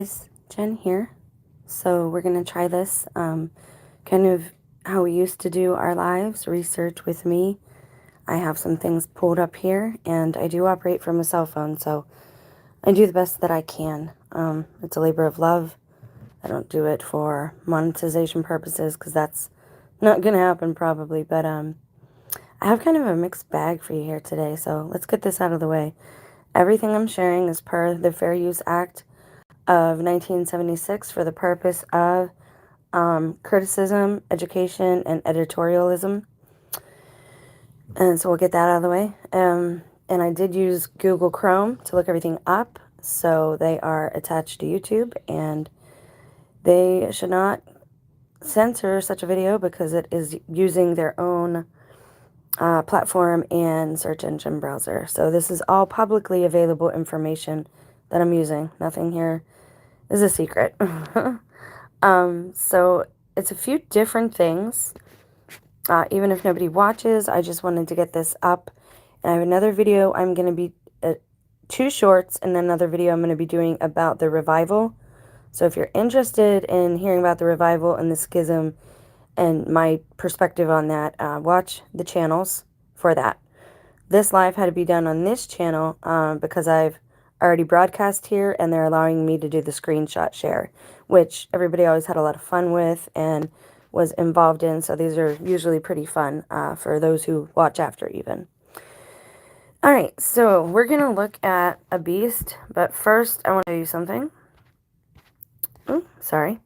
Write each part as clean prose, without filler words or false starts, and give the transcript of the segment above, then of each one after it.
Guys, Jen here. So we're going to try this kind of how we used to do our lives, research with me. I have some things pulled up here, and I do operate from a cell phone, so I do the best that I can. It's a labor of love. I don't do it for monetization purposes because that's not going to happen probably, but I have kind of a mixed bag for you here today, so let's get this out of the way. Everything I'm sharing is per the Fair Use Act of 1976 for the purpose of criticism, education, and editorialism. And so we'll get that out of the way. And I did use Google Chrome to look everything up. So they are attached to YouTube, and they should not censor such a video because it is using their own platform and search engine browser. So this is all publicly available information that I'm using. Nothing here is a secret. So it's a few different things. Even if nobody watches, I just wanted to get this up. And I have another video I'm going to be, 2 shorts, and then another video I'm going to be doing about the revival. So if you're interested in hearing about the revival and the schism and my perspective on that, watch the channels for that. This live had to be done on this channel because I've already broadcast here, and they're allowing me to do the screenshot share, which everybody always had a lot of fun with and was involved in. So these are usually pretty fun for those who watch after even. All right, so we're going to look at a beast, but first I want to show you something. Sorry.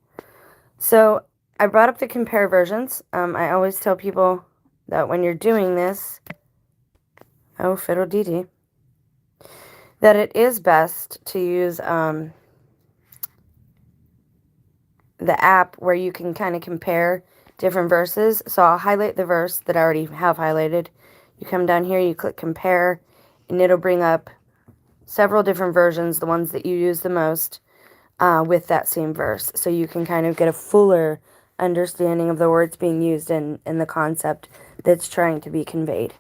So I brought up the compare versions. I always tell people that when you're doing this, oh, fiddle dee dee, that it is best to use the app where you can kind of compare different verses. So I'll highlight the verse that I already have highlighted. You come down here, you click compare, and it'll bring up several different versions, the ones that you use the most, with that same verse. So you can kind of get a fuller understanding of the words being used in the concept that's trying to be conveyed.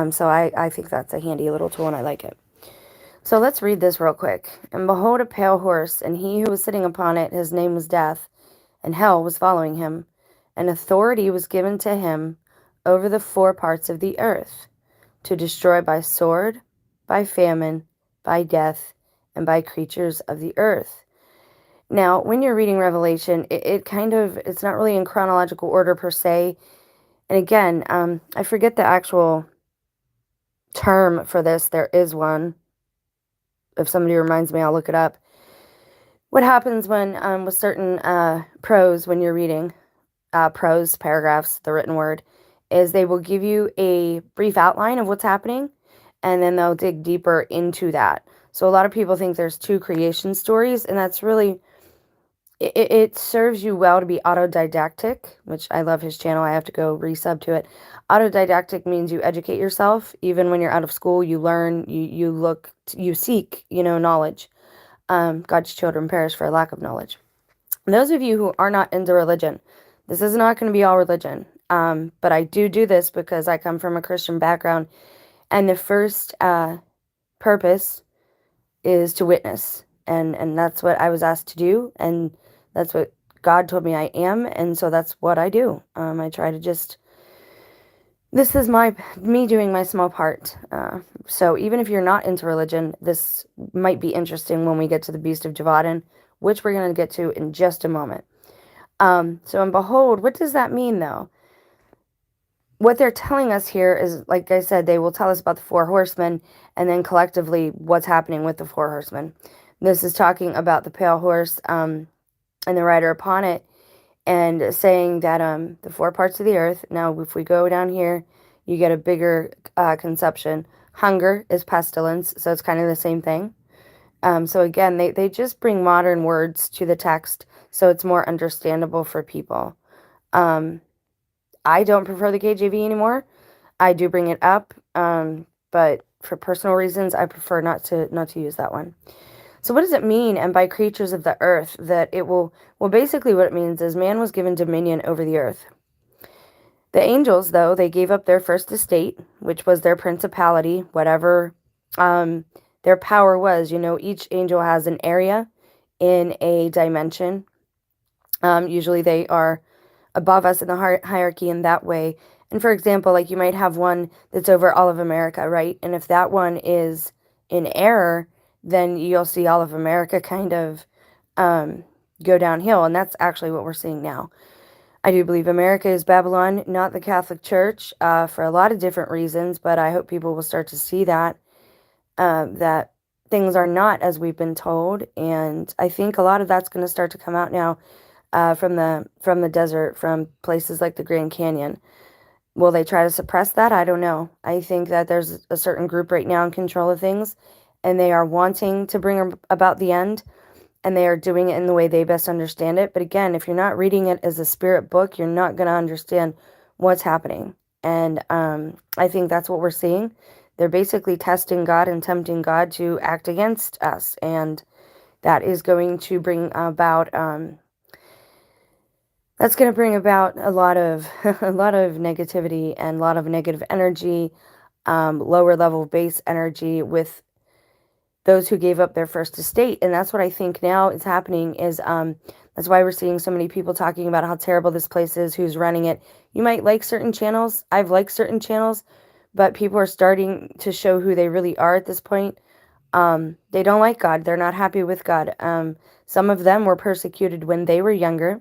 So I think that's a handy little tool, and I like it. So let's read this real quick. And behold, a pale horse, and he who was sitting upon it, his name was Death, and hell was following him. And authority was given to him over the 4 parts of the earth, to destroy by sword, by famine, by death, and by creatures of the earth. Now, when you're reading Revelation, it's not really in chronological order per se. And again, I forget the actual term for this. There is one. If somebody reminds me, I'll look it up. What happens when, with certain prose, when you're reading prose, paragraphs, the written word, is they will give you a brief outline of what's happening, and then they'll dig deeper into that. So a lot of people think there's 2 creation stories, and that's really, it serves you well to be autodidactic, which I love his channel. I have to go resub to it. Autodidactic means you educate yourself. Even when you're out of school, you learn, you look, you seek, knowledge. God's children perish for a lack of knowledge. And those of you who are not into religion, this is not going to be all religion. But I do this because I come from a Christian background. And the first purpose is to witness. And that's what I was asked to do. And that's what God told me I am. And so that's what I do. I try to just, this is me doing my small part. So even if you're not into religion, this might be interesting when we get to the Beast of Gevaudan, which we're going to get to in just a moment. So and behold, what does that mean though? What they're telling us here is, like I said, they will tell us about the 4 horsemen, and then collectively what's happening with the 4 horsemen. This is talking about the pale horse and the rider upon it, and saying that the 4 parts of the earth. Now, if we go down here, you get a bigger conception. Hunger is pestilence, so it's kind of the same thing. So again, they just bring modern words to the text, so it's more understandable for people. I don't prefer the KJV anymore. I do bring it up, but for personal reasons, I prefer not to use that one. So what does it mean? And by creatures of the earth, that it will, well, basically what it means is man was given dominion over the earth. The angels, though, they gave up their first estate, which was their principality, whatever their power was. Each angel has an area in a dimension. Usually they are above us in the hierarchy in that way. And for example, like you might have one that's over all of America, right? And if that one is in error, then you'll see all of America kind of go downhill. And that's actually what we're seeing now. I do believe America is Babylon, not the Catholic Church, for a lot of different reasons, but I hope people will start to see that, that things are not as we've been told. And I think a lot of that's going to start to come out now from the desert, from places like the Grand Canyon. Will they try to suppress that? I don't know. I think that there's a certain group right now in control of things, and they are wanting to bring about the end, and they are doing it in the way they best understand it. But again, if you're not reading it as a spirit book, you're not going to understand what's happening. And I think that's what we're seeing. They're basically testing God and tempting God to act against us, and that is going to bring about that's going to bring about a lot of a lot of negativity and a lot of negative energy, lower level base energy with those who gave up their first estate. And that's what I think now is happening is that's why we're seeing so many people talking about how terrible this place is, who's running it. You might like certain channels. I've liked certain channels, but people are starting to show who they really are at this point. They don't like God. They're not happy with God. Some of them were persecuted when they were younger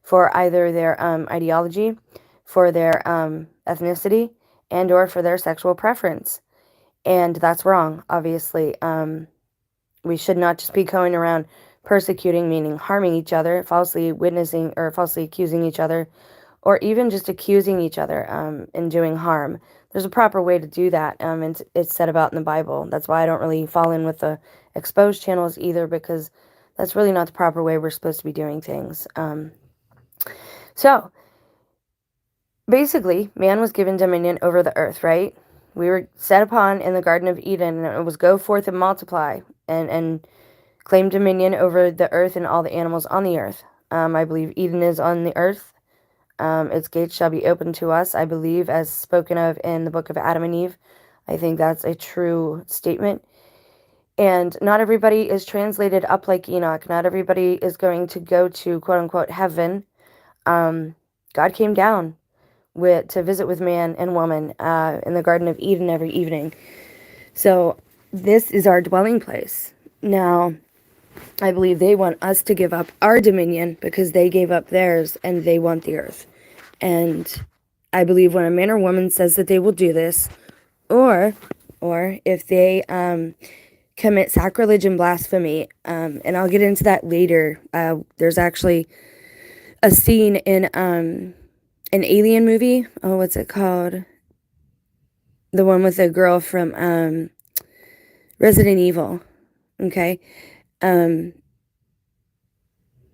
for either their ideology, for their ethnicity, and or for their sexual preference. And that's wrong, obviously. We should not just be going around persecuting, meaning harming each other, falsely witnessing or falsely accusing each other, or even just accusing each other and doing harm. There's a proper way to do that, and it's said about in the Bible. That's why I don't really fall in with the exposed channels either, because that's really not the proper way we're supposed to be doing things. So, basically, man was given dominion over the earth, right? We were set upon in the Garden of Eden, and it was go forth and multiply, and claim dominion over the earth and all the animals on the earth. I believe Eden is on the earth. Its gates shall be open to us, I believe, as spoken of in the book of Adam and Eve. I think that's a true statement. And not everybody is translated up like Enoch. Not everybody is going to go to quote-unquote heaven. God came down to visit with man and woman in the Garden of Eden every evening. So this is our dwelling place. Now, I believe they want us to give up our dominion because they gave up theirs and they want the earth. And I believe when a man or woman says that they will do this, or if they commit sacrilege and blasphemy, and I'll get into that later. There's actually a scene in an Alien movie. Oh, what's it called? The one with the girl from Resident Evil. Okay.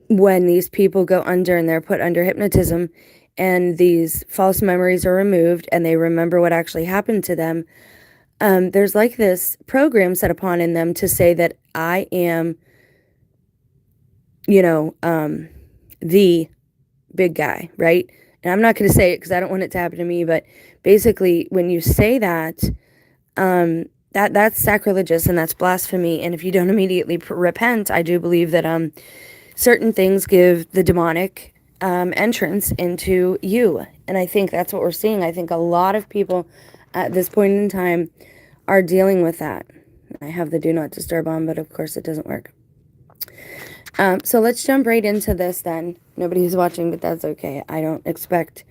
When these people go under and they're put under hypnotism and these false memories are removed and they remember what actually happened to them, there's like this program set upon in them to say that I am, the big guy, right? And I'm not going to say it because I don't want it to happen to me, but basically when you say that, that's sacrilegious and that's blasphemy. And if you don't immediately repent, I do believe that certain things give the demonic entrance into you. And I think that's what we're seeing. I think a lot of people at this point in time are dealing with that. I have the do not disturb on, but of course it doesn't work. So let's jump right into this then. Nobody's watching, but that's okay. I don't expect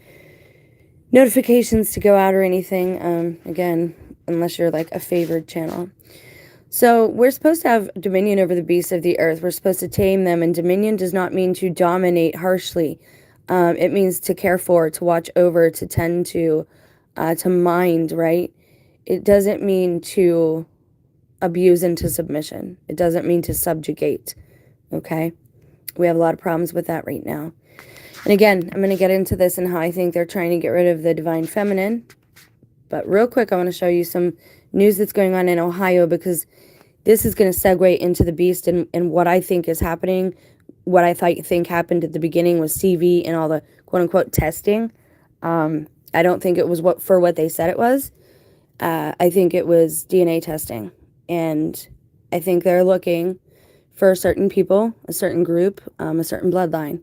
notifications to go out or anything, again, unless you're like a favored channel. So we're supposed to have dominion over the beasts of the earth. We're supposed to tame them, and dominion does not mean to dominate harshly. It means to care for, to watch over, to tend to mind, right? It doesn't mean to abuse into submission. It doesn't mean to subjugate, okay? We have a lot of problems with that right now. And again, I'm going to get into this and how I think they're trying to get rid of the divine feminine. But real quick, I want to show you some news that's going on in Ohio, because this is going to segue into the beast and what I think is happening. What I think happened at the beginning was CV and all the quote-unquote testing. I don't think it was what they said it was. I think it was DNA testing. And I think they're looking for certain people, a certain group, a certain bloodline.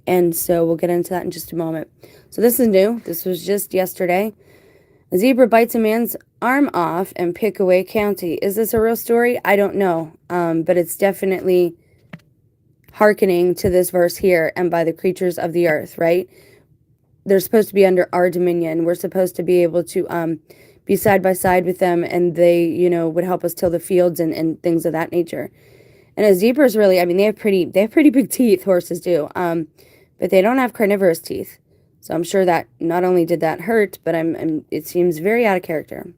And so we'll get into that in just a moment. So this is new. This was just yesterday. A zebra bites a man's arm off in Pickaway County. Is this a real story? I don't know. But it's definitely hearkening to this verse here, and by the creatures of the earth, right? They're supposed to be under our dominion. We're supposed to be able to be side by side with them, and they, would help us till the fields and things of that nature. And a zebra's really, I mean, they have pretty big teeth, horses do, but they don't have carnivorous teeth. So I'm sure that not only did that hurt, but it seems very out of character.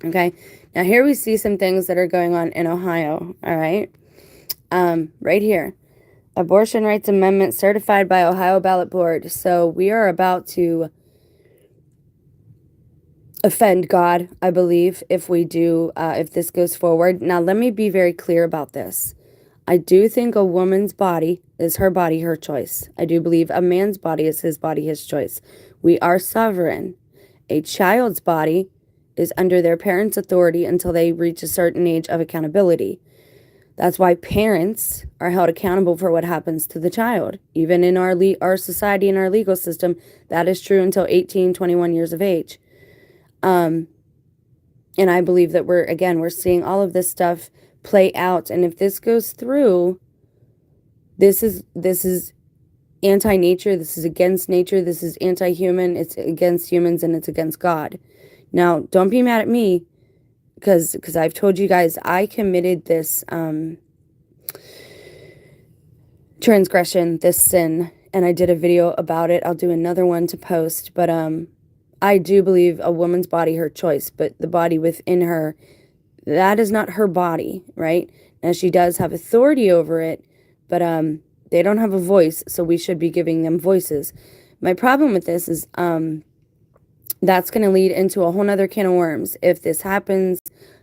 Okay, now here we see some things that are going on in Ohio, all right? Right here. Abortion rights amendment certified by Ohio ballot board. So we are about to offend God, I believe, if we do, if this goes forward. Now, let me be very clear about this. I do think a woman's body is her body, her choice. I do believe a man's body is his body, his choice. We are sovereign. A child's body is under their parents' authority until they reach a certain age of accountability. That's why parents are held accountable for what happens to the child. Even in our society and our legal system, that is true until 18, 21 years of age. And I believe that we're seeing all of this stuff play out. And if this goes through, this is anti-nature. This is against nature. This is anti-human. It's against humans, and it's against God. Now, don't be mad at me, because I've told you guys I committed this transgression, this sin, and I did a video about it. I'll do another one to post, but I do believe a woman's body, her choice, but the body within her, that is not her body, right? Now, she does have authority over it, but they don't have a voice, so we should be giving them voices. My problem with this is that's going to lead into a whole nother can of worms. If this happens,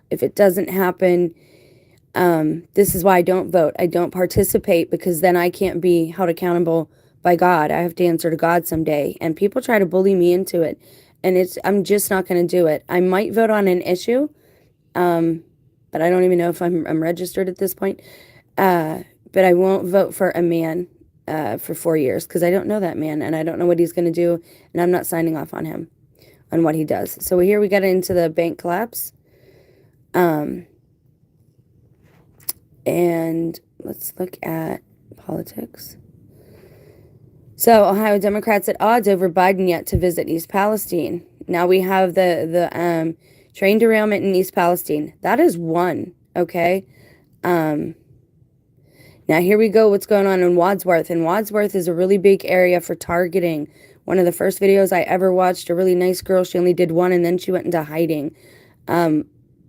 if it doesn't happen, this is why I don't vote. I don't participate, because then I can't be held accountable by God. I have to answer to God someday. And people try to bully me into it. And I'm just not going to do it. I might vote on an issue, but I don't even know if I'm registered at this point. But I won't vote for a man for 4 years, because I don't know that man, and I don't know what he's going to do, and I'm not signing off on him, on what he does. So here we get into the bank collapse. And let's look at politics. So Ohio Democrats at odds over Biden yet to visit East Palestine. Now we have the train derailment in East Palestine. That is one, okay? Now here we go, what's going on in Wadsworth. And Wadsworth is a really big area for targeting. One of the first videos I ever watched, a really nice girl, she only did one and then she went into hiding. From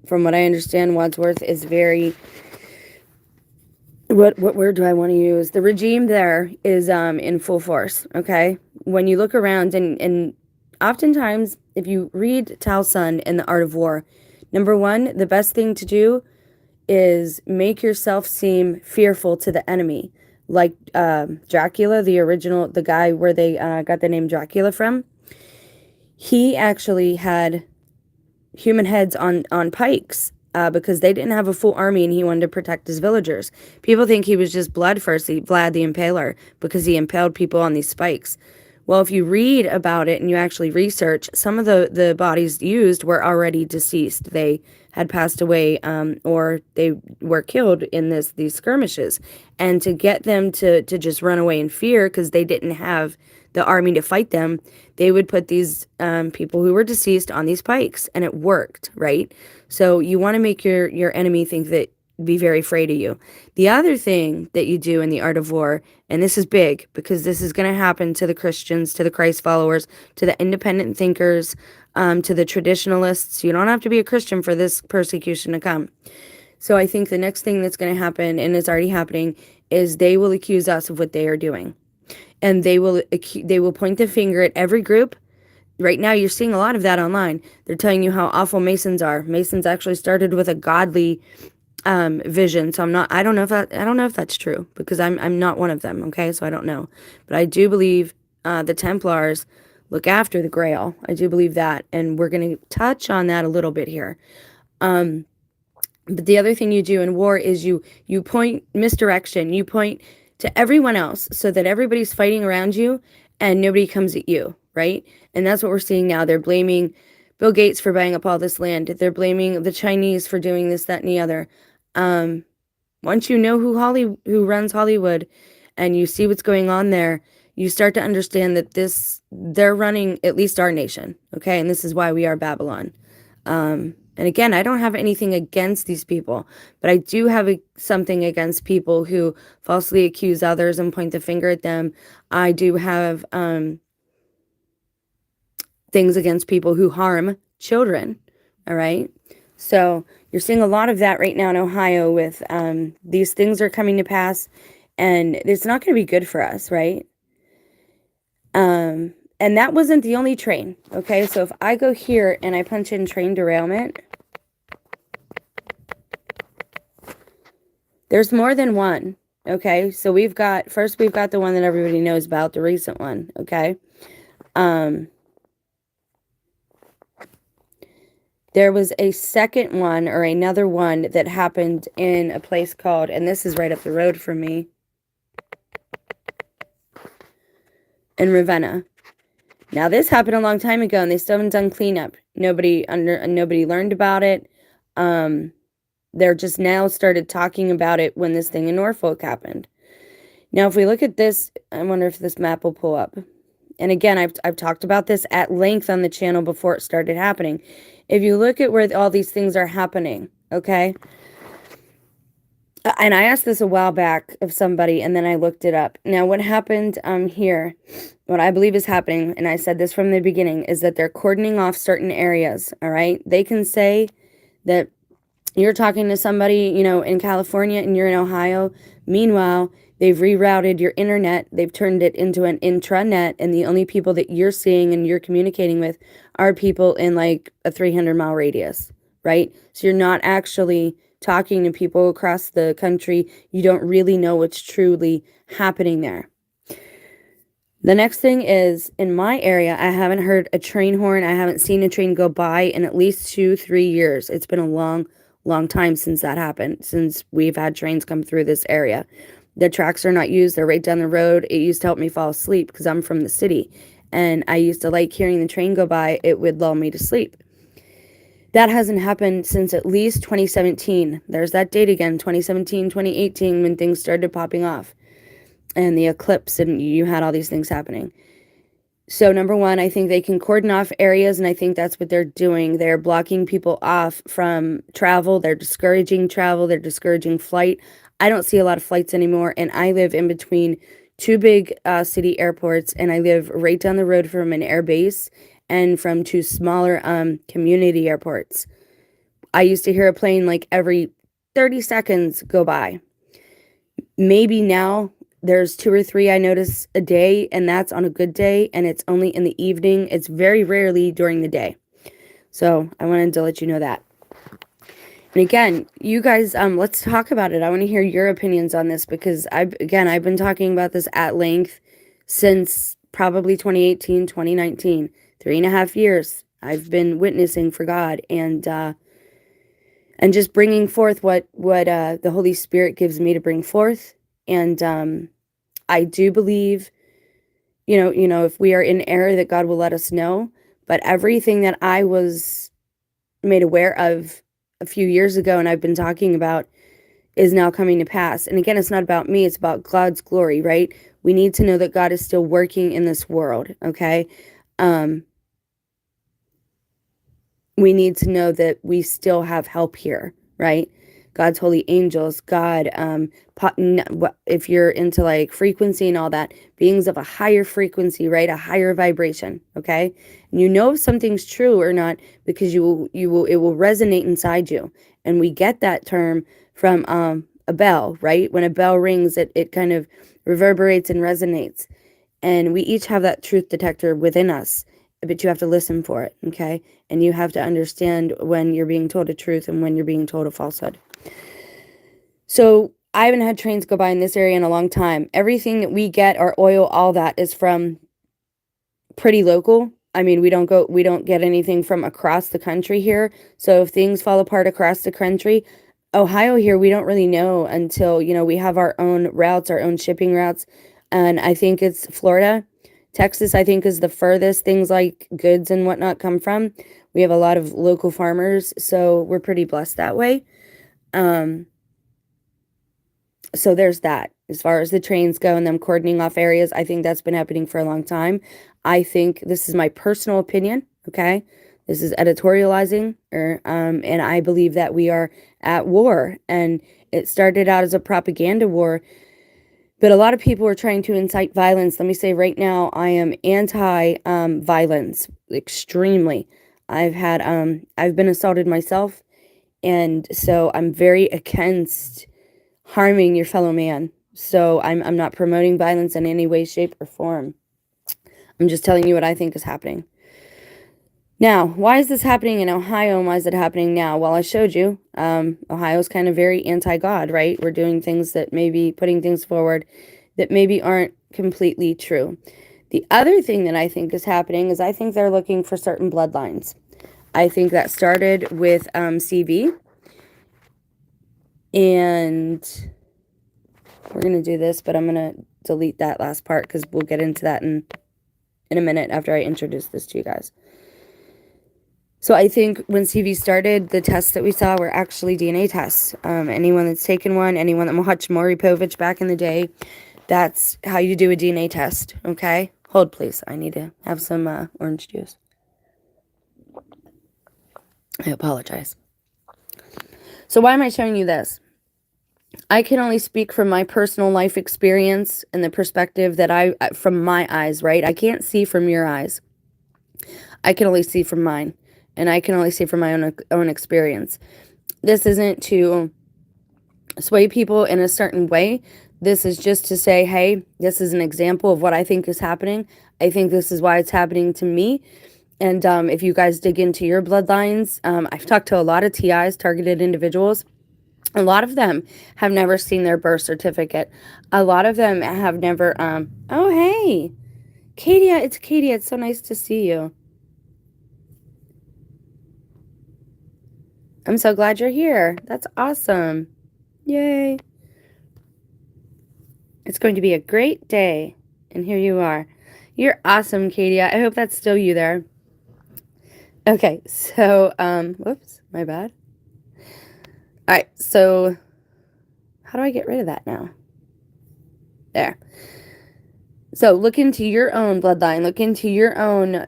what I understand, Wadsworth is very... What word do I want to use? The regime there is in full force, okay? When you look around, and oftentimes, if you read Tao Sun in The Art of War, number one, the best thing to do is make yourself seem fearful to the enemy. Like Dracula, the guy where they got the name Dracula from, he actually had human heads on pikes. Because they didn't have a full army and he wanted to protect his villagers. People think he was just bloodthirsty, Vlad the Impaler, because he impaled people on these spikes. Well, if you read about it and you actually research, some of the bodies used were already deceased. They had passed away or they were killed in these skirmishes. And to get them to just run away in fear because they didn't have the army to fight them, they would put these people who were deceased on these pikes, and it worked, right? So you want to make your enemy think that, be very afraid of you. The other thing that you do in the Art of War, and this is big because this is going to happen to the Christians, to the Christ followers, to the independent thinkers, to the traditionalists. You don't have to be a Christian for this persecution to come. So I think the next thing that's going to happen, and it's already happening, is they will accuse us of what they are doing. And they will point the finger at every group. Right now, you're seeing a lot of that online. They're telling you how awful Masons are. Masons actually started with a godly vision. So I don't know if that's true, because I'm not one of them. Okay, so I don't know, but I do believe the Templars look after the Grail. I do believe that, and we're going to touch on that a little bit here. But the other thing you do in war is you point misdirection. You point to everyone else so that everybody's fighting around you and nobody comes at you, right? And that's what we're seeing now. They're blaming Bill Gates for buying up all this land. They're blaming the Chinese for doing this, that, and the other. Once you know who runs Hollywood and you see what's going on there, you start to understand that they're running at least our nation, okay? And this is why we are Babylon. And again, I don't have anything against these people, but I do have something against people who falsely accuse others and point the finger at them. I do have things against people who harm children, all right? So you're seeing a lot of that right now in Ohio with these things are coming to pass, and it's not going to be good for us, right? And that wasn't the only train, okay? So if I go here and I punch in train derailment, there's more than one, okay? So we've got the one that everybody knows about, the recent one, okay? There was a second one or another one that happened in a place called, and this is right up the road from me, in Ravenna. Now this happened a long time ago and they still haven't done cleanup. Nobody learned about it. They're just now started talking about it when this thing in Norfolk happened. Now if we look at this, I wonder if this map will pull up. And again, I've talked about this at length on the channel before it started happening. If you look at where all these things are happening, okay? And I asked this a while back of somebody, and then I looked it up. Now, what happened here, what I believe is happening, and I said this from the beginning, is that they're cordoning off certain areas, all right? They can say that you're talking to somebody, you know, in California and you're in Ohio. Meanwhile, they've rerouted your internet. They've turned it into an intranet, and the only people that you're seeing and you're communicating with are people in like a 300-mile radius, right? So you're not actually talking to people across the country. You don't really know what's truly happening there. The next thing is, in my area, I haven't heard a train horn. I haven't seen a train go by in at least 2-3 years. It's been a long time since that happened, since we've had trains come through this area. The tracks are not used. They're right down the road. It used to help me fall asleep because I'm from the city. And I used to like hearing the train go by. It would lull me to sleep. That hasn't happened since at least 2017. There's that date again, 2017, 2018, when things started popping off. And the eclipse, and you had all these things happening. So number one, I think they can cordon off areas, and I think that's what they're doing. They're blocking people off from travel. They're discouraging travel. They're discouraging flight. I don't see a lot of flights anymore, and I live in between two big city airports, and I live right down the road from an air base and from two smaller community airports. I used to hear a plane like every 30 seconds go by. Maybe now there's 2 or 3 I notice a day, and that's on a good day, and it's only in the evening. It's very rarely during the day. So I wanted to let you know that. And again, you guys, let's talk about it. I want to hear your opinions on this because I've been talking about this at length since probably 2018, 2019, 3.5 years. I've been witnessing for God and just bringing forth what the Holy Spirit gives me to bring forth. And I do believe, you know, if we are in error, that God will let us know. But everything that I was made aware of a few years ago and I've been talking about is now coming to pass. And again, it's not about me, it's about God's glory, right? We need to know that God is still working in this world, okay? We need to know that we still have help here, right? God's holy angels, God, if you're into like frequency and all that, beings of a higher frequency, right? A higher vibration, okay? And you know if something's true or not because it will resonate inside you. And we get that term from a bell, right? When a bell rings, it kind of reverberates and resonates. And we each have that truth detector within us, but you have to listen for it, okay? And you have to understand when you're being told a truth and when you're being told a falsehood. So I haven't had trains go by in this area in a long time. Everything that we get, our oil, all that is from pretty local. I mean, we don't get anything from across the country here. So if things fall apart across the country, Ohio here, we don't really know until, we have our own routes, our own shipping routes. And I think it's Florida. Texas, I think, is the furthest things like goods and whatnot come from. We have a lot of local farmers, so we're pretty blessed that way. So there's that. As far as the trains go and them cordoning off areas, I think that's been happening for a long time. I think this is my personal opinion, okay? This is editorializing, and I believe that we are at war, and it started out as a propaganda war, but a lot of people are trying to incite violence. Let me say right now, I am anti-violence, extremely. I've been assaulted myself, and so I'm very against harming your fellow man. So I'm not promoting violence in any way, shape, or form. I'm just telling you what I think is happening. Now, why is this happening in Ohio, and why is it happening now? Well, I showed you. Ohio's kind of very anti-God, right? We're doing things that maybe putting things forward that maybe aren't completely true. The other thing that I think is happening is I think they're looking for certain bloodlines. I think that started with CV. And we're going to do this, but I'm going to delete that last part because we'll get into that in a minute after I introduce this to you guys. So I think when CV started, the tests that we saw were actually DNA tests. Anyone that's taken one, anyone that watched Maury Povich back in the day, that's how you do a DNA test, okay? Hold, please. I need to have some orange juice. I apologize. So why am I showing you this? I can only speak from my personal life experience and the perspective that from my eyes, right? I can't see from your eyes. I can only see from mine. And I can only see from my own experience. This isn't to sway people in a certain way. This is just to say, hey, this is an example of what I think is happening. I think this is why it's happening to me. And if you guys dig into your bloodlines, I've talked to a lot of TIs, targeted individuals. A lot of them have never seen their birth certificate. A lot of them have never, oh, hey, Katia, it's Katia. It's so nice to see you. I'm so glad you're here. That's awesome. Yay. It's going to be a great day. And here you are. You're awesome, Katia. I hope that's still you there. Okay, so, whoops, my bad. All right, so how do I get rid of that now? There. So look into your own bloodline. Look into your own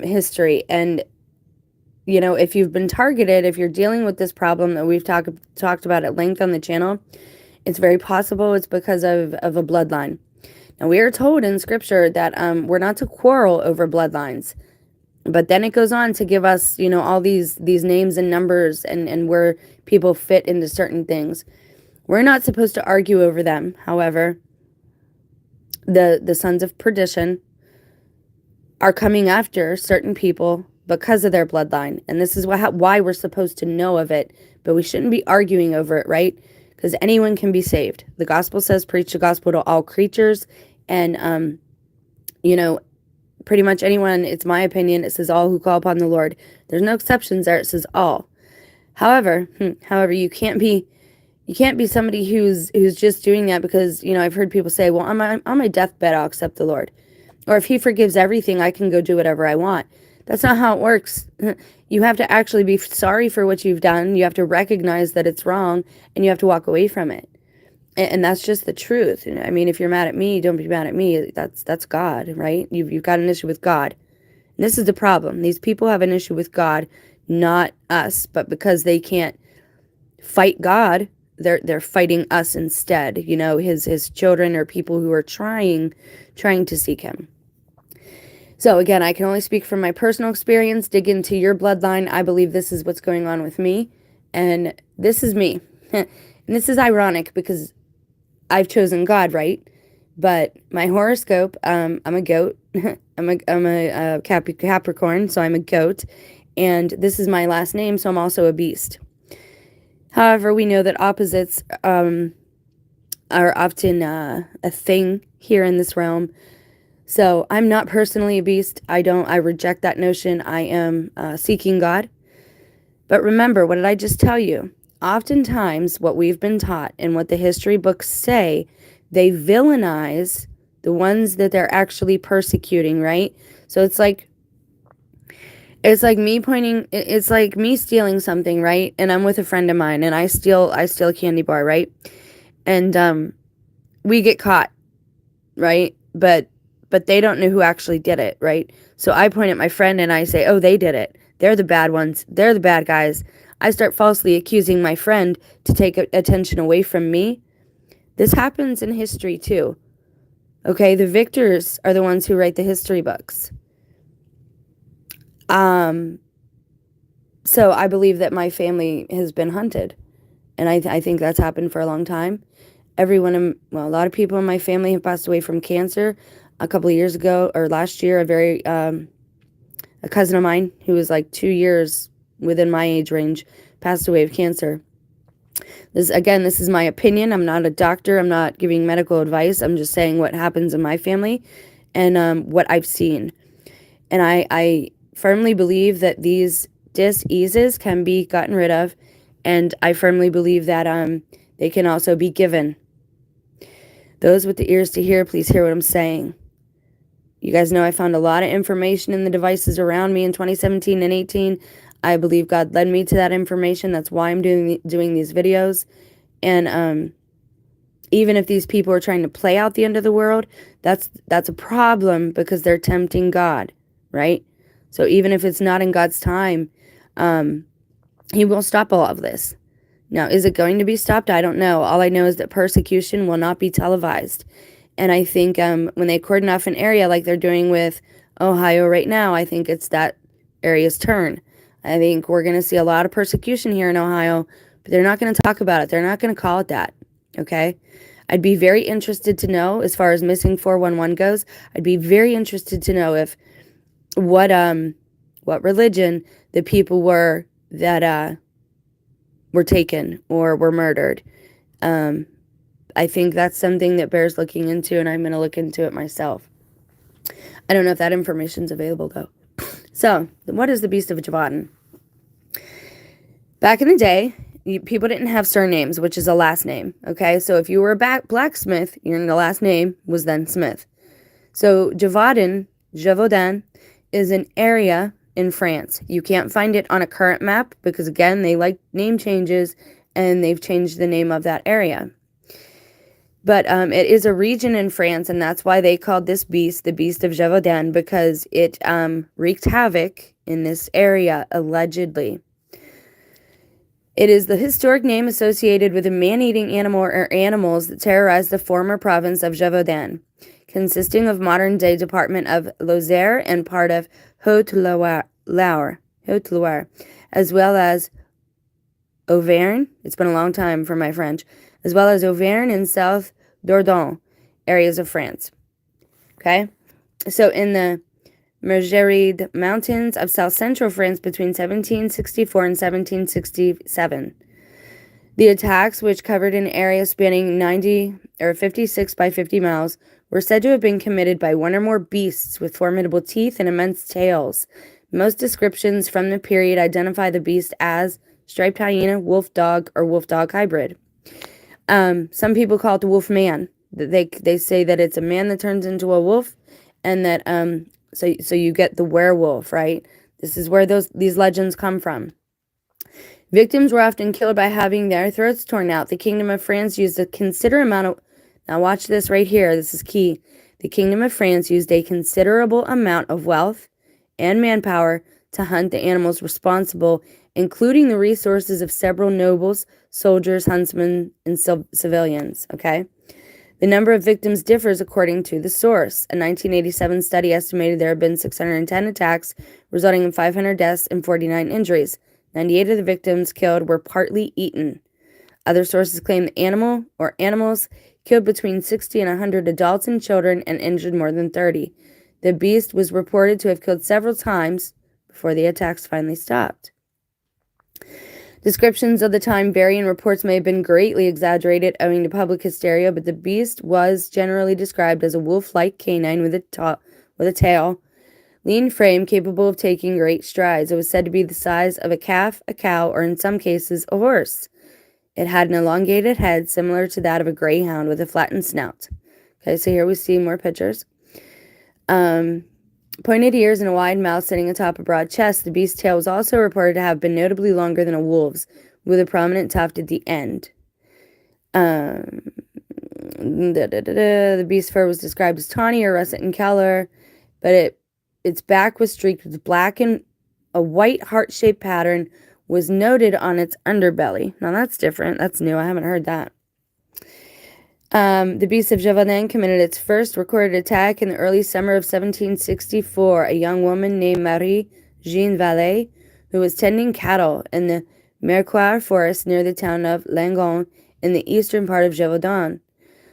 history. And if you've been targeted, if you're dealing with this problem that we've talked about at length on the channel, it's very possible it's because of a bloodline. Now, we are told in scripture that we're not to quarrel over bloodlines. But then it goes on to give us, all these names and numbers and where people fit into certain things. We're not supposed to argue over them. However, the sons of perdition are coming after certain people because of their bloodline. And this is why we're supposed to know of it, but we shouldn't be arguing over it, right? Because anyone can be saved. The gospel says, preach the gospel to all creatures. And, pretty much anyone, it's my opinion, it says all who call upon the Lord. There's no exceptions there. It says all. However, you can't be somebody who's just doing that because, I've heard people say, well, on my deathbed, I'll accept the Lord. Or if he forgives everything, I can go do whatever I want. That's not how it works. You have to actually be sorry for what you've done. You have to recognize that it's wrong, and you have to walk away from it. And that's just the truth. I mean, if you're mad at me, don't be mad at me. That's God, right? You've got an issue with God. And this is the problem. These people have an issue with God, not us. But because they can't fight God, they're fighting us instead. His children or people who are trying to seek him. So again, I can only speak from my personal experience. Dig into your bloodline. I believe this is what's going on with me. And this is me. And this is ironic because I've chosen God, right? But my horoscope, I'm a goat. I'm a Capricorn, so I'm a goat. And this is my last name, so I'm also a beast. However, we know that opposites are often a thing here in this realm. So I'm not personally a beast. I reject that notion. I am seeking God. But remember, what did I just tell you? oftentimes what we've been taught and what the history books say, they villainize the ones that they're actually persecuting, right? So it's like me stealing something, right? And I'm with a friend of mine and I steal a candy bar, right? And we get caught, right? But they don't know who actually did it, right? So I point at my friend and I say, "Oh, they did it. They're the bad ones. They're the bad guys." I start falsely accusing my friend to take attention away from me. This happens in history too. Okay, the victors are the ones who write the history books. So I believe that my family has been hunted, and I think that's happened for a long time. A lot of people in my family have passed away from cancer. A couple of years ago, or last year, a cousin of mine who was like 2 years within my age range passed away of cancer. This is my opinion. I'm not a doctor. I'm not giving medical advice. I'm just saying what happens in my family and what I've seen. And I firmly believe that these diseases can be gotten rid of, and I firmly believe that they can also be given. Those with the ears to hear, please hear what I'm saying. You guys know I found a lot of information in the devices around me in 2017 and 18. I believe God led me to that information. That's why I'm doing these videos. And even if these people are trying to play out the end of the world, that's a problem because they're tempting God, right? So even if it's not in God's time, He will stop all of this. Now, is it going to be stopped? I don't know. All I know is that persecution will not be televised. And I think when they cordon off an area like they're doing with Ohio right now, I think it's that area's turn. I think we're going to see a lot of persecution here in Ohio, but they're not going to talk about it. They're not going to call it that, okay? I'd be very interested to know, as far as missing 411 goes, I'd be very interested to know if what religion the people were that were taken or were murdered. I think that's something that bears looking into, and I'm going to look into it myself. I don't know if that information's available, though. So, what is the Beast of Gevaudan? Back in the day, people didn't have surnames, which is a last name, okay? So, if you were a blacksmith, your last name was then Smith. So, Gevaudan, is an area in France. You can't find it on a current map because, again, they like name changes, and they've changed the name of that area. But it is a region in France, and that's why they called this beast the Beast of Gevaudan, because it wreaked havoc in this area, allegedly. It is the historic name associated with a man-eating animal or animals that terrorized the former province of Gevaudan, consisting of modern-day department of Lozère and part of Haute-Loire, as well as Auvergne. It's been a long time for my French. As well as Auvergne and South Dordogne areas of France. Okay? So in the Margeride Mountains of south-central France between 1764 and 1767. The attacks, which covered an area spanning 56 by 50 miles, were said to have been committed by one or more beasts with formidable teeth and immense tails. Most descriptions from the period identify the beast as striped hyena, wolf dog, or wolf dog hybrid. Some people call it the wolf man. They say that it's a man that turns into a wolf, and that so you get the werewolf, right? This is where these legends come from. Victims were often killed by having their throats torn out. The Kingdom of France used a considerable amount of... Now watch this right here. This is key. The Kingdom of France used a considerable amount of wealth and manpower to hunt the animals responsible, including the resources of several nobles, soldiers, huntsmen, and civilians, okay? The number of victims differs according to the source. A 1987 study estimated there have been 610 attacks, resulting in 500 deaths and 49 injuries. 98 of the victims killed were partly eaten. Other sources claim the animal or animals killed between 60 and 100 adults and children and injured more than 30. The beast was reported to have killed several times before the attacks finally stopped. Descriptions of the time vary and reports may have been greatly exaggerated owing to public hysteria, but the beast was generally described as a wolf-like canine with a tail, lean frame capable of taking great strides. It was said to be the size of a calf, a cow, or in some cases, a horse. It had an elongated head similar to that of a greyhound with a flattened snout. Okay, so here we see more pictures. Pointed ears and a wide mouth sitting atop a broad chest. The beast's tail was also reported to have been notably longer than a wolf's, with a prominent tuft at the end. The beast's fur was described as tawny or russet in color, but its back was streaked with black, and a white heart-shaped pattern was noted on its underbelly. Now that's different. That's new. I haven't heard that. The beast of Gevaudan committed its first recorded attack in the early summer of 1764. A young woman named Marie Jeanne Vallée, who was tending cattle in the Mercoeur forest near the town of Langon in the eastern part of Gevaudan,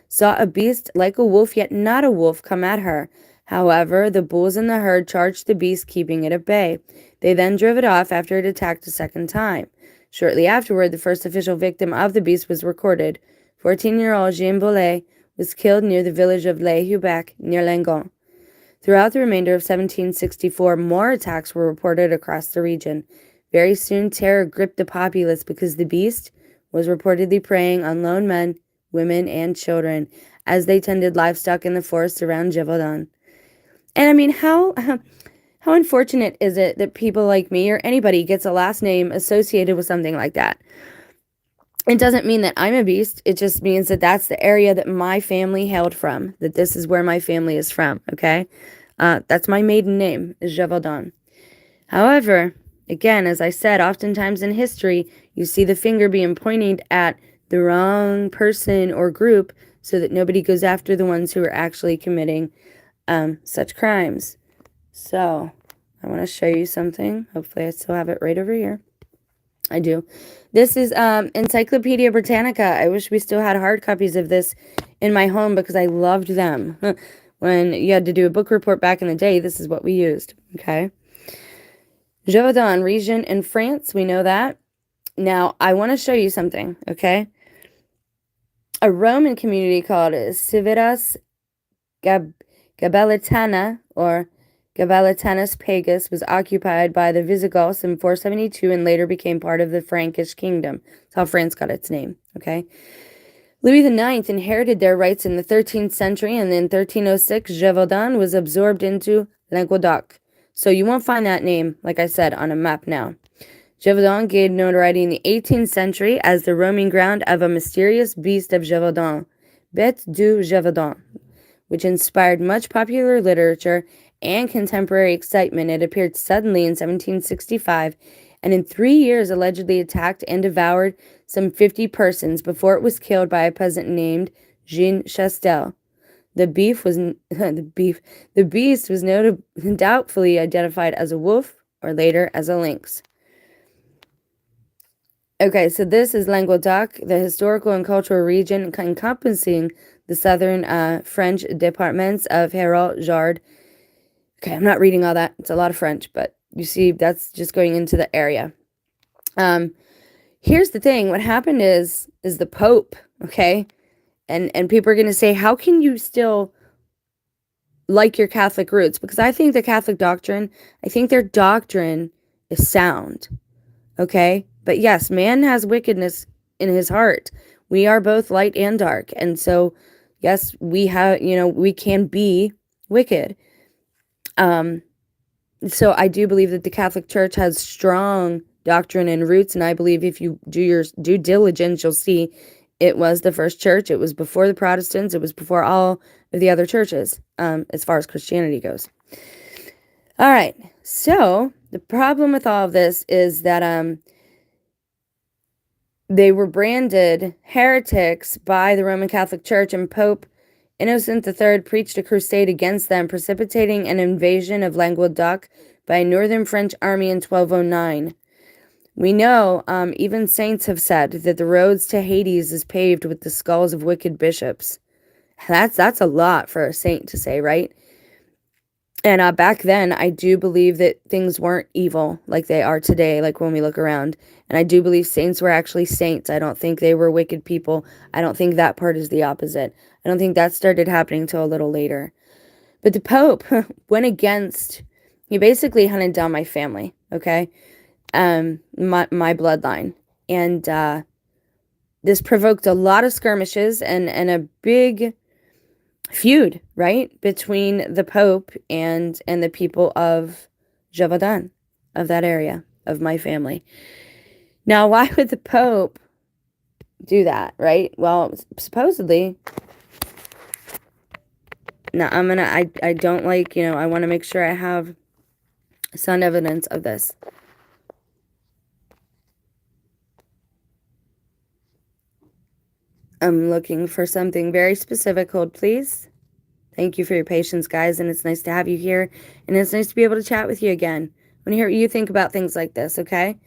saw a beast like a wolf yet not a wolf come at her. However, the bulls in the herd charged the beast, keeping it at bay. They then drove it off after it attacked a second time. Shortly afterward, the first official victim of the beast was recorded. 14-year-old Jean Bollet was killed near the village of Les Hubec, near Langon. Throughout the remainder of 1764, more attacks were reported across the region. Very soon, terror gripped the populace because the beast was reportedly preying on lone men, women, and children as they tended livestock in the forests around Gevaudan. And I mean, how unfortunate is it that people like me or anybody gets a last name associated with something like that? It doesn't mean that I'm a beast. It just means that that's the area that my family hailed from, that this is where my family is from, okay? That's my maiden name, is Gevaudan. However, again, as I said, oftentimes in history, you see the finger being pointed at the wrong person or group so that nobody goes after the ones who are actually committing such crimes. So, I want to show you something. Hopefully I still have it right over here. I do. This is Encyclopedia Britannica. I wish we still had hard copies of this in my home because I loved them. When you had to do a book report back in the day, this is what we used, okay? Gevaudan region in France, we know that. Now, I want to show you something, okay? A Roman community called Civitas Gabelitana, or Gabelitanus Pagus, was occupied by the Visigoths in 472 and later became part of the Frankish kingdom. That's how France got its name, okay? Louis IX inherited their rights in the 13th century, and in 1306, Gevaudan was absorbed into Languedoc. So you won't find that name, like I said, on a map now. Gevaudan gained notoriety in the 18th century as the roaming ground of a mysterious beast of Gevaudan, Bête du Gevaudan, which inspired much popular literature and contemporary excitement. It appeared suddenly in 1765, and in 3 years allegedly attacked and devoured some 50 persons before it was killed by a peasant named Jean Chastel. The beast was doubtfully identified as a wolf or later as a lynx. Okay, so this is Languedoc, the historical and cultural region encompassing the southern French departments of Hérault, Jard. Okay, I'm not reading all that. It's a lot of French, but you see, that's just going into the area. Here's the thing. What happened is the Pope, okay? And people are going to say, how can you still like your Catholic roots? Because I think the Catholic doctrine, I think their doctrine is sound, okay? But yes, man has wickedness in his heart. We are both light and dark. And so, yes, we can be wicked. So I do believe that the Catholic Church has strong doctrine and roots, and I believe if you do your due diligence, you'll see it was the first church. It was before the Protestants. It was before all of the other churches, as far as Christianity goes. All right, so the problem with all of this is that they were branded heretics by the Roman Catholic Church, and Pope Innocent III preached a crusade against them, precipitating an invasion of Languedoc by a northern French army in 1209. We know, even saints have said that the roads to Hades is paved with the skulls of wicked bishops. That's a lot for a saint to say, right? And back then, I do believe that things weren't evil like they are today, like when we look around. And I do believe saints were actually saints. I don't think they were wicked people. I don't think that part is the opposite. I don't think that started happening until a little later. But the Pope went against, he basically hunted down my family, okay? My bloodline. And this provoked a lot of skirmishes and a big feud, right, between the Pope and the people of Gevaudan, of that area, of my family. Now, why would the Pope do that, right? Well, supposedly, now I don't like, I want to make sure I have some evidence of this. I'm looking for something very specific. Hold, please. Thank you for your patience, guys, and it's nice to have you here, and it's nice to be able to chat with you again. I want to hear what you think about things like this, okay?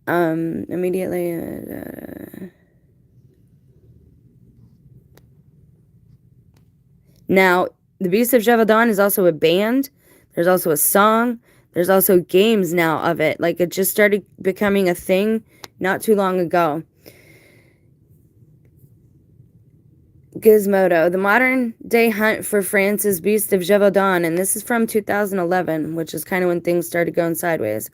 Immediately. Now, the Beast of Gevaudan is also a band. There's also a song. There's also games now of it. Like, it just started becoming a thing not too long ago. Gizmodo, the modern-day hunt for France's Beast of Gevaudan, and this is from 2011, which is kind of when things started going sideways.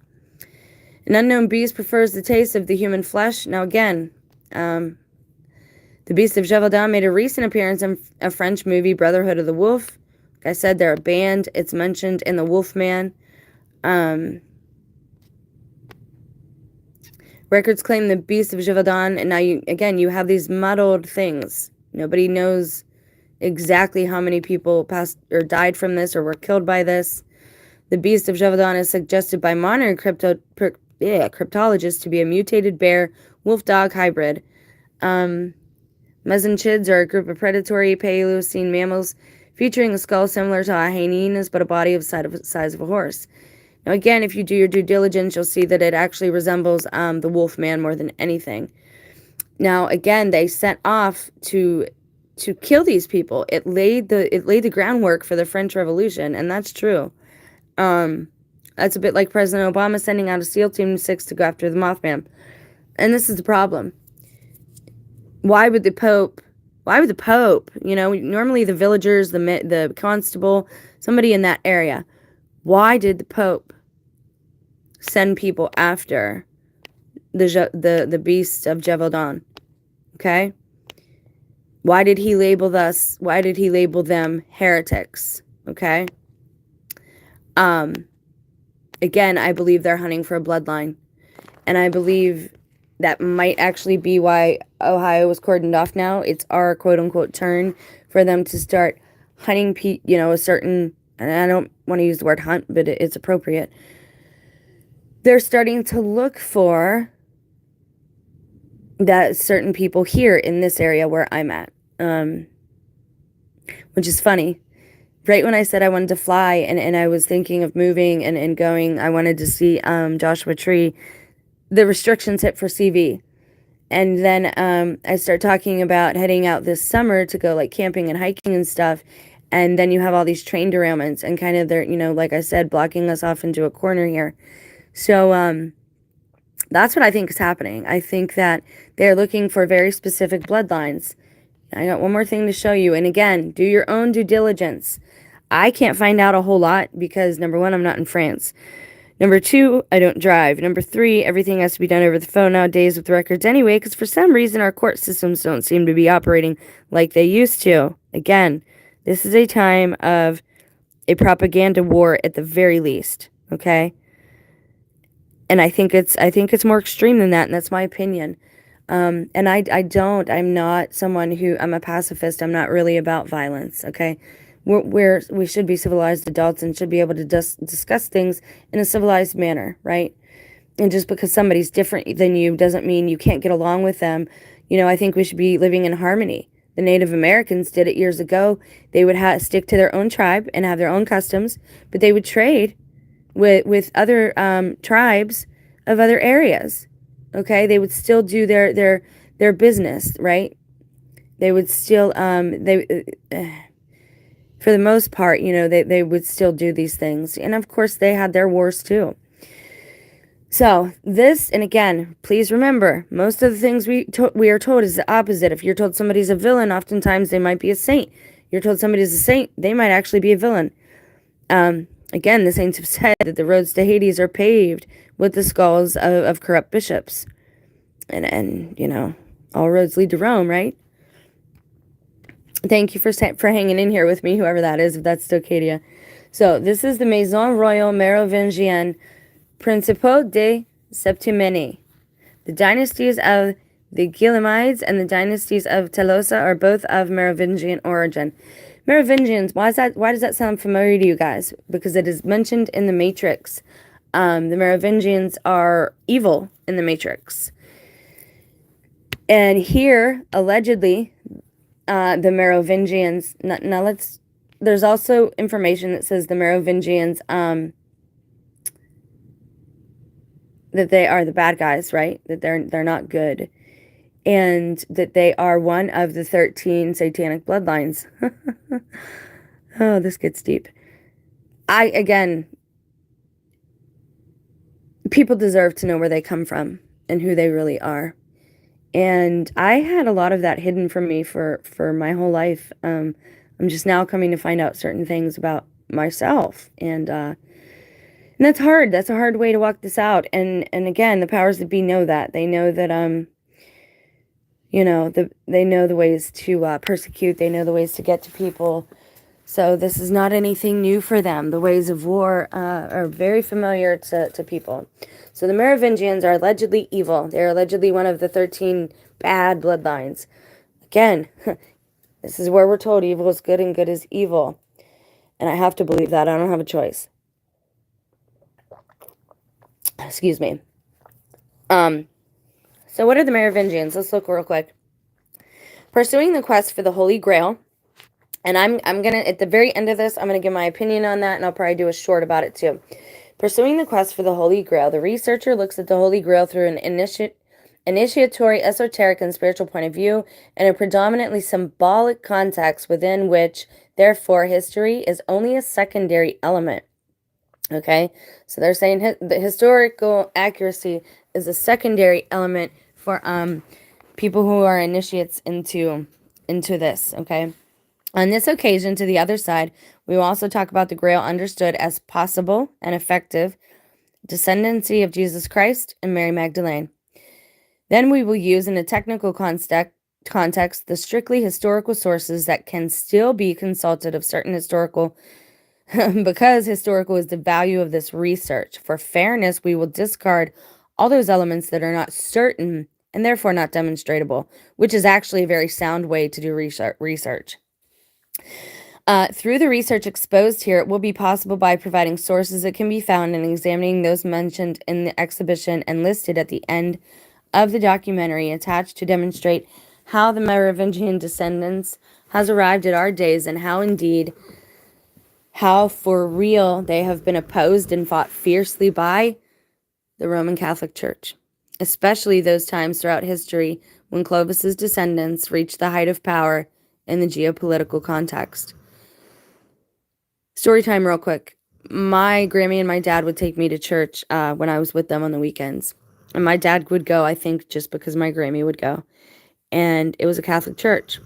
An unknown beast prefers the taste of the human flesh. Now, again, the Beast of Gevaudan made a recent appearance in a French movie, Brotherhood of the Wolf. Like I said, they're a band. It's mentioned in The Wolfman. Records claim the Beast of Gevaudan, and now you have these muddled things. Nobody knows exactly how many people passed or died from this or were killed by this. The Beast of Gevaudan is suggested by modern cryptologists to be a mutated bear wolf dog hybrid. Mesenchids are a group of predatory Paleocene mammals featuring a skull similar to a hyena's but a body of the size of a horse. Now, again, if you do your due diligence, you'll see that it actually resembles the wolf man more than anything. Now, again, they set off to kill these people. It laid the groundwork for the French Revolution, and that's true. That's a bit like President Obama sending out a SEAL Team 6 to go after the Mothman. And this is the problem. Why would the Pope, normally the villagers, the constable, somebody in that area, why did the Pope send people after the Beast of Gevaudan? Okay? Why did he label them heretics? Okay? Again, I believe they're hunting for a bloodline. And I believe that might actually be why Ohio was cordoned off now. It's our quote-unquote turn for them to start hunting, a certain, and I don't want to use the word hunt, but it's appropriate. They're starting to look for that certain people here in this area where I'm at, which is funny. Right when I said I wanted to fly and I was thinking of moving and going, I wanted to see Joshua Tree, the restrictions hit for CV. And then I start talking about heading out this summer to go like camping and hiking and stuff. And then you have all these train derailments and kind of they're, like I said, blocking us off into a corner here. So that's what I think is happening. I think that they're looking for very specific bloodlines. I got one more thing to show you. And again, do your own due diligence. I can't find out a whole lot because, number one, I'm not in France. Number two, I don't drive. Number three, everything has to be done over the phone nowadays with records anyway, because for some reason our court systems don't seem to be operating like they used to. Again, this is a time of a propaganda war at the very least, okay? And I think it's more extreme than that, and that's my opinion. And I'm not someone I'm a pacifist. I'm not really about violence, okay? We should be civilized adults and should be able to discuss things in a civilized manner, right? And just because somebody's different than you doesn't mean you can't get along with them. I think we should be living in harmony. The Native Americans did it years ago. They would stick to their own tribe and have their own customs, but they would trade with other tribes of other areas. Okay, they would still do their business, right? They would still for the most part, they would still do these things. And of course, they had their wars too. So this, and again, please remember, most of the things we are told is the opposite. If you're told somebody's a villain, oftentimes they might be a saint. You're told somebody's a saint, they might actually be a villain. Again, the saints have said that the roads to Hades are paved with the skulls of corrupt bishops. And All roads lead to Rome, right? Thank you for hanging in here with me, whoever that is, if that's Stocadia. So this is the Maison Royale Merovingienne Principaux de Septimanie. The dynasties of the Guillemides and the dynasties of Tolosa are both of Merovingian origin. Merovingians, why does that sound familiar to you guys? Because it is mentioned in the Matrix. The Merovingians are evil in the Matrix. And here, allegedly, the Merovingians, there's also information that says the Merovingians, that they are the bad guys, right? That they're not good. And that they are one of the 13 satanic bloodlines. Oh, this gets deep. Again, people deserve to know where they come from and who they really are. And I had a lot of that hidden from me for my whole life. I'm just now coming to find out certain things about myself. And that's hard. That's a hard way to walk this out. And again, the powers that be know that. They know that, they know the ways to persecute. They know the ways to get to people. So this is not anything new for them. The ways of war are very familiar to people. So the Merovingians are allegedly evil. They're allegedly one of the 13 bad bloodlines. Again, this is where we're told evil is good and good is evil. And I have to believe that. I don't have a choice. Excuse me. So what are the Merovingians? Let's look real quick. Pursuing the quest for the Holy Grail. And I'm going to, at the very end of this, I'm going to give my opinion on that, and I'll probably do a short about it too. Pursuing the quest for the Holy Grail. The researcher looks at the Holy Grail through an initiatory, esoteric, and spiritual point of view, and a predominantly symbolic context within which, therefore, history is only a secondary element. Okay? So they're saying the historical accuracy is a secondary element for people who are initiates into this, okay? On this occasion, to the other side, we will also talk about the Grail understood as possible and effective descendancy of Jesus Christ and Mary Magdalene. Then we will use in a technical context the strictly historical sources that can still be consulted of certain historical, because historical is the value of this research. For fairness, we will discard all those elements that are not certain and therefore not demonstrable, which is actually a very sound way to do research. Through the research exposed here, it will be possible by providing sources that can be found and examining those mentioned in the exhibition and listed at the end of the documentary attached to demonstrate how the Merovingian descendants has arrived at our days and how for real they have been opposed and fought fiercely by the Roman Catholic Church, especially those times throughout history when Clovis's descendants reached the height of power in the geopolitical context. Story time real quick. My Grammy and my dad would take me to church when I was with them on the weekends. And my dad would go, I think, just because my Grammy would go. And it was a Catholic church.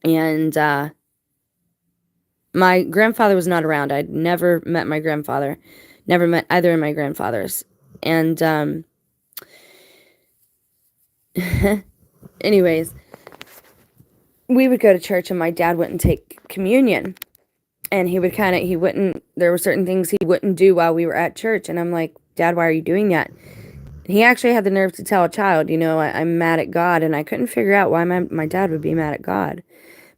And my grandfather was not around. I'd never met my grandfather. Never met either of my grandfathers. And anyways, we would go to church and my dad wouldn't take communion. And there were certain things he wouldn't do while we were at church. And I'm like, Dad, why are you doing that? And he actually had the nerve to tell a child, I'm mad at God. And I couldn't figure out why my dad would be mad at God.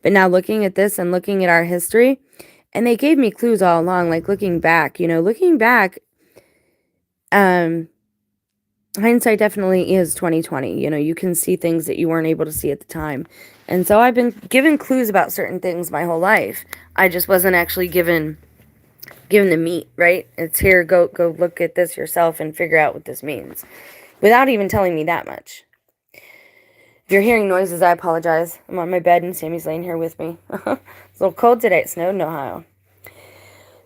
But now looking at this and looking at our history, and they gave me clues all along, like looking back, hindsight definitely is 2020. You can see things that you weren't able to see at the time. And so I've been given clues about certain things my whole life. I just wasn't actually given the meat, right? It's here, go look at this yourself and figure out what this means. Without even telling me that much. If you're hearing noises, I apologize. I'm on my bed and Sammy's laying here with me. It's a little cold today. It snowed in Ohio.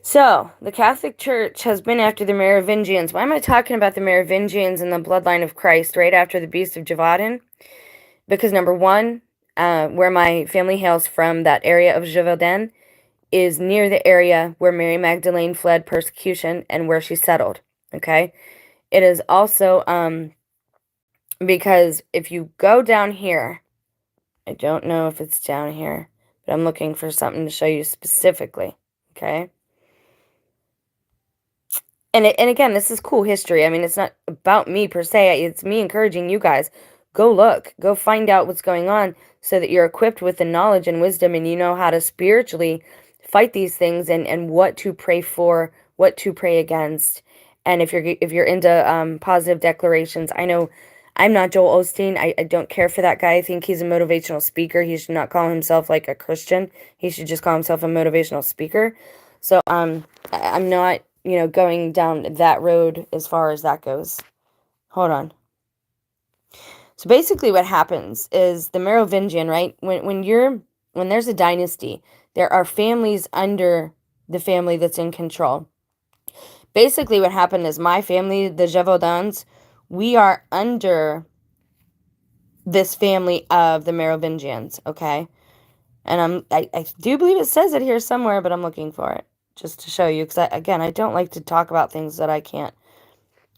So, the Catholic Church has been after the Merovingians. Why am I talking about the Merovingians and the bloodline of Christ right after the Beast of Gevaudan? Because number one, where my family hails from, that area of Gevaudan, is near the area where Mary Magdalene fled persecution and where she settled. Okay? It is also Because if you go down here, I don't know if it's down here, but I'm looking for something to show you specifically, okay? And again, this is cool history. I mean, it's not about me per se. It's me encouraging you guys. Go look. Go find out what's going on so that you're equipped with the knowledge and wisdom and you know how to spiritually fight these things and what to pray for, what to pray against. And if you're into positive declarations, I know I'm not Joel Osteen. I don't care for that guy. I think he's a motivational speaker. He should not call himself like a Christian. He should just call himself a motivational speaker. So I'm not, going down that road as far as that goes. Hold on. So basically what happens is the Merovingian, right? When there's a dynasty, there are families under the family that's in control. Basically what happened is my family, the Gevaudans, we are under this family of the Merovingians, okay? And I do believe it says it here somewhere, but I'm looking for it just to show you. Because, again, I don't like to talk about things that I can't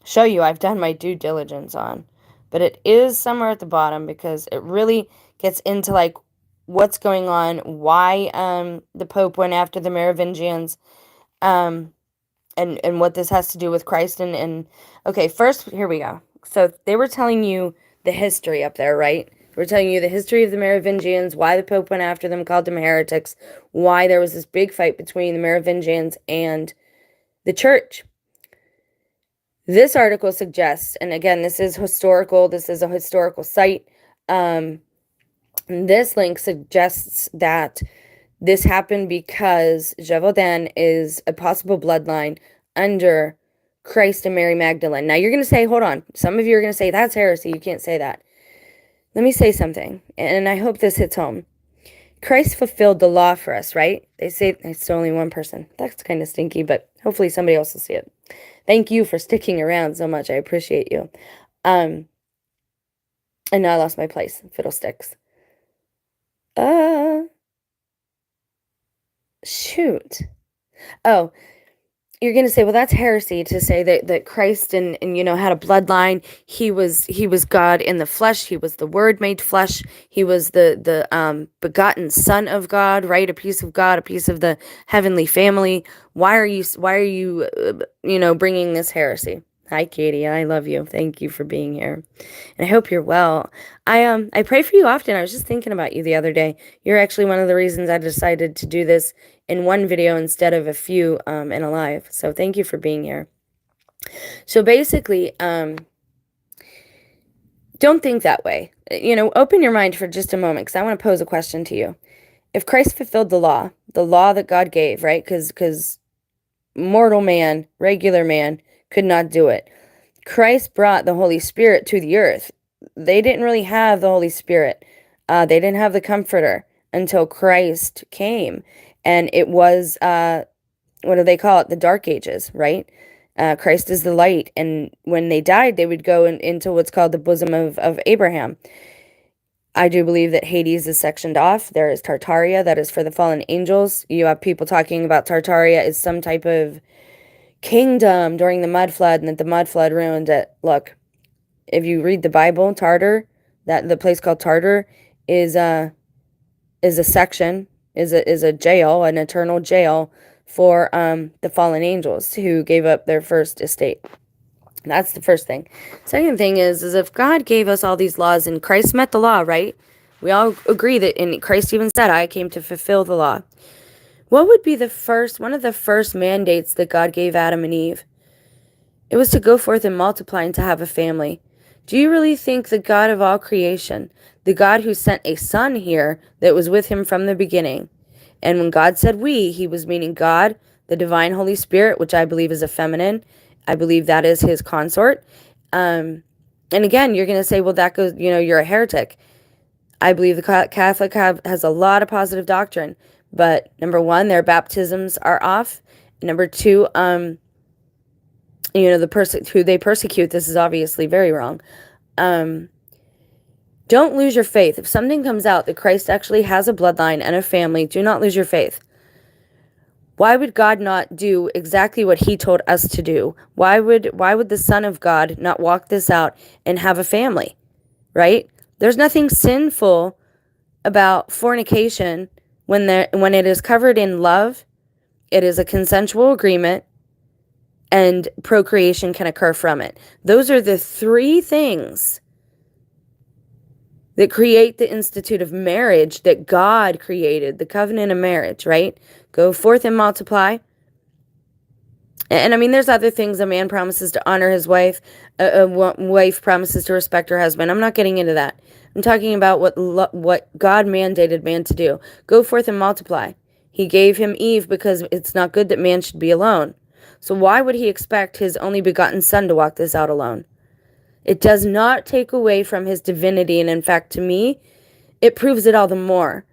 show you. I've done my due diligence on. But it is somewhere at the bottom because it really gets into, like, what's going on, why the Pope went after the Merovingians, and what this has to do with Christ. Okay, first, here we go. So they were telling you the history up there, right? We're telling you the history of the Merovingians, why the Pope went after them, called them heretics, why there was this big fight between the Merovingians and the church. This article suggests, and again, this is historical, this is a historical site, this link suggests that this happened because Gevaudan is a possible bloodline under Christ and Mary Magdalene. Now you're going to say, hold on, some of you are going to say, that's heresy, you can't say that. Let me say something, and I hope this hits home. Christ fulfilled the law for us, right? They say it's only one person. That's kind of stinky, but hopefully somebody else will see it. Thank you for sticking around so much. I appreciate you. And now I lost my place. Fiddlesticks. Shoot. Oh, you're going to say, well, that's heresy to say that Christ and had a bloodline. He was God in the flesh. He was the Word made flesh. He was the begotten Son of God, right? A piece of God, a piece of the heavenly family. Why are you bringing this heresy? Hi, Katie. I love you. Thank you for being here. And I hope you're well. I pray for you often. I was just thinking about you the other day. You're actually one of the reasons I decided to do this in one video instead of a few in a live. So thank you for being here. So basically, don't think that way. Open your mind for just a moment because I want to pose a question to you. If Christ fulfilled the law that God gave, right? Because mortal man, regular man, could not do it. Christ brought the Holy Spirit to the earth. They didn't really have the Holy Spirit. They didn't have the Comforter until Christ came. And it was, what do they call it? The Dark Ages, right? Christ is the light. And when they died, they would go into what's called the bosom of Abraham. I do believe that Hades is sectioned off. There is Tartaria, that is for the fallen angels. You have people talking about Tartaria as some type of kingdom during the mud flood and that the mud flood ruined it. Look, if you read the Bible, Tartar, that the place called Tartar is a section, is a jail, an eternal jail for the fallen angels who gave up their first estate. That's the first thing. Second thing is if God gave us all these laws and Christ met the law, right? We all agree that, and Christ even said, I came to fulfill the law. What would be one of the first mandates that God gave Adam and Eve? It was to go forth and multiply and to have a family. Do you really think the God of all creation, the God who sent a son here that was with him from the beginning, and when God said we, he was meaning God, the divine Holy Spirit, which I believe is a feminine. I believe that is his consort. And again, you're going to say, well, that goes, you're a heretic. I believe the Catholic has a lot of positive doctrine. But number one, their baptisms are off. Number two, who they persecute, this is obviously very wrong. Don't lose your faith. If something comes out that Christ actually has a bloodline and a family, do not lose your faith. Why would God not do exactly what he told us to do? Why would the Son of God not walk this out and have a family? right? There's nothing sinful about fornication when it is covered in love, it is a consensual agreement, and procreation can occur from it. Those are the three things that create the institute of marriage that God created, the covenant of marriage, right? Go forth and multiply. And I mean, there's other things. A man promises to honor his wife. A wife promises to respect her husband. I'm not getting into that. I'm talking about what God mandated man to do. Go forth and multiply. He gave him Eve because it's not good that man should be alone. So why would he expect his only begotten son to walk this out alone? It does not take away from his divinity. And in fact, to me, it proves it all the more.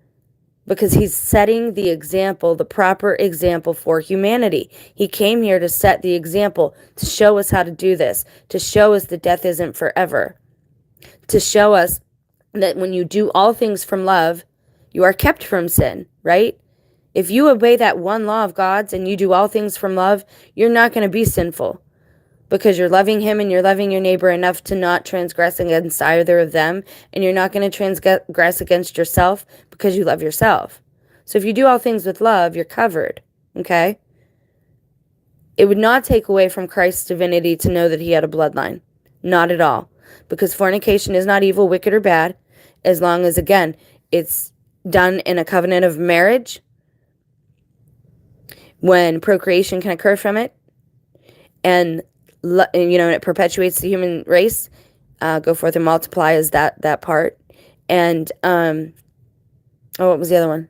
Because he's setting the example, the proper example for humanity. He came here to set the example, to show us how to do this, to show us that death isn't forever, to show us that when you do all things from love, you are kept from sin, right? If you obey that one law of God's and you do all things from love, you're not going to be sinful. Because you're loving him and you're loving your neighbor enough to not transgress against either of them. And you're not going to transgress against yourself because you love yourself. So if you do all things with love, you're covered. Okay? It would not take away from Christ's divinity to know that he had a bloodline. Not at all. Because fornication is not evil, wicked, or bad. As long as, again, it's done in a covenant of marriage. When procreation can occur from it. And it perpetuates the human race. Go forth and multiply is that part. And what was the other one?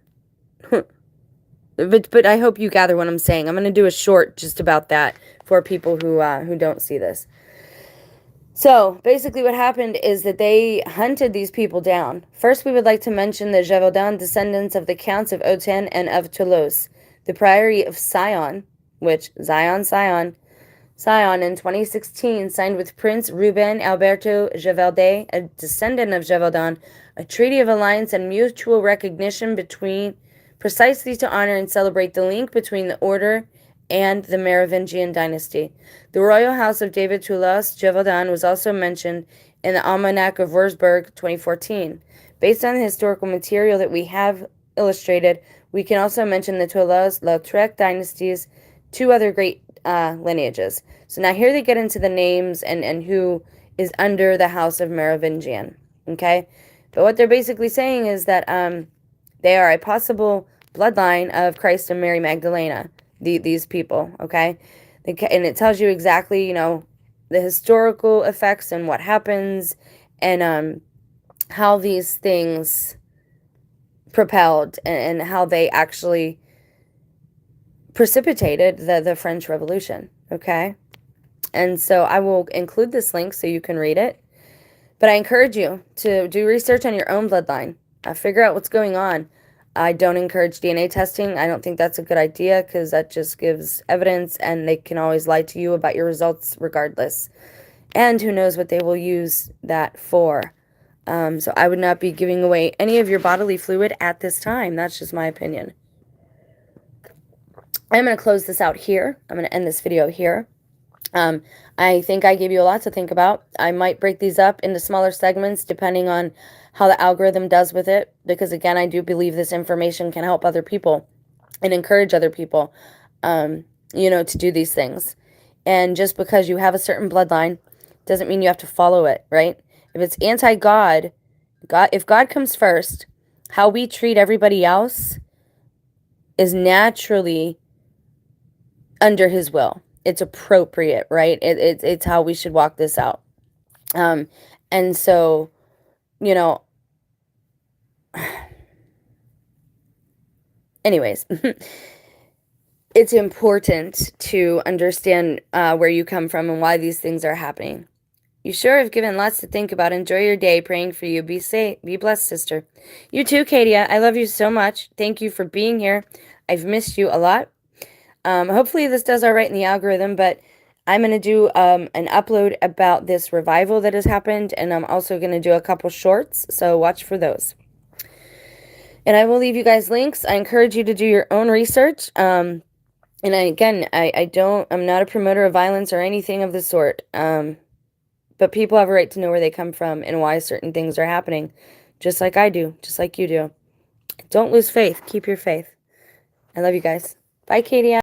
but I hope you gather what I'm saying. I'm going to do a short just about that for people who don't see this. So basically what happened is that they hunted these people down. First, we would like to mention the Gevaudan descendants of the counts of Autun and of Toulouse, the priory of Sion, which Sion in 2016 signed with Prince Ruben Alberto Gevaudan, a descendant of Gevaudan, a treaty of alliance and mutual recognition precisely to honor and celebrate the link between the order and the Merovingian dynasty. The royal house of David Toulouse Gevaudan was also mentioned in the Almanac of Würzburg 2014. Based on the historical material that we have illustrated, we can also mention the Toulouse-Lautrec dynasties, two other great lineages. So now here they get into the names and who is under the house of Merovingian. Okay? But what they're basically saying is that they are a possible bloodline of Christ and Mary Magdalena, these people. Okay? And it tells you exactly, the historical effects and what happens and how these things propelled and how they actually precipitated the French Revolution, okay? And so I will include this link so you can read it. But I encourage you to do research on your own bloodline. Figure out what's going on. I don't encourage DNA testing. I don't think that's a good idea because that just gives evidence and they can always lie to you about your results regardless. And who knows what they will use that for. So I would not be giving away any of your bodily fluid at this time. That's just my opinion. I'm going to close this out here. I'm going to end this video here. I think I gave you a lot to think about. I might break these up into smaller segments depending on how the algorithm does with it. Because again, I do believe this information can help other people and encourage other people, to do these things. And just because you have a certain bloodline doesn't mean you have to follow it, right? If it's anti-God, if God comes first, how we treat everybody else is naturally under his will. It's appropriate, right? It's how we should walk this out. And so, anyways, it's important to understand where you come from and why these things are happening. You sure have given lots to think about. Enjoy your day. Praying for you. Be safe. Be blessed, sister. You too, Katia. I love you so much. Thank you for being here. I've missed you a lot. Hopefully this does all right in the algorithm, but I'm going to do an upload about this revival that has happened, and I'm also going to do a couple shorts, so watch for those. And I will leave you guys links. I encourage you to do your own research. And I'm not a promoter of violence or anything of the sort. But people have a right to know where they come from and why certain things are happening, just like I do, just like you do. Don't lose faith. Keep your faith. I love you guys. Bye, Katie.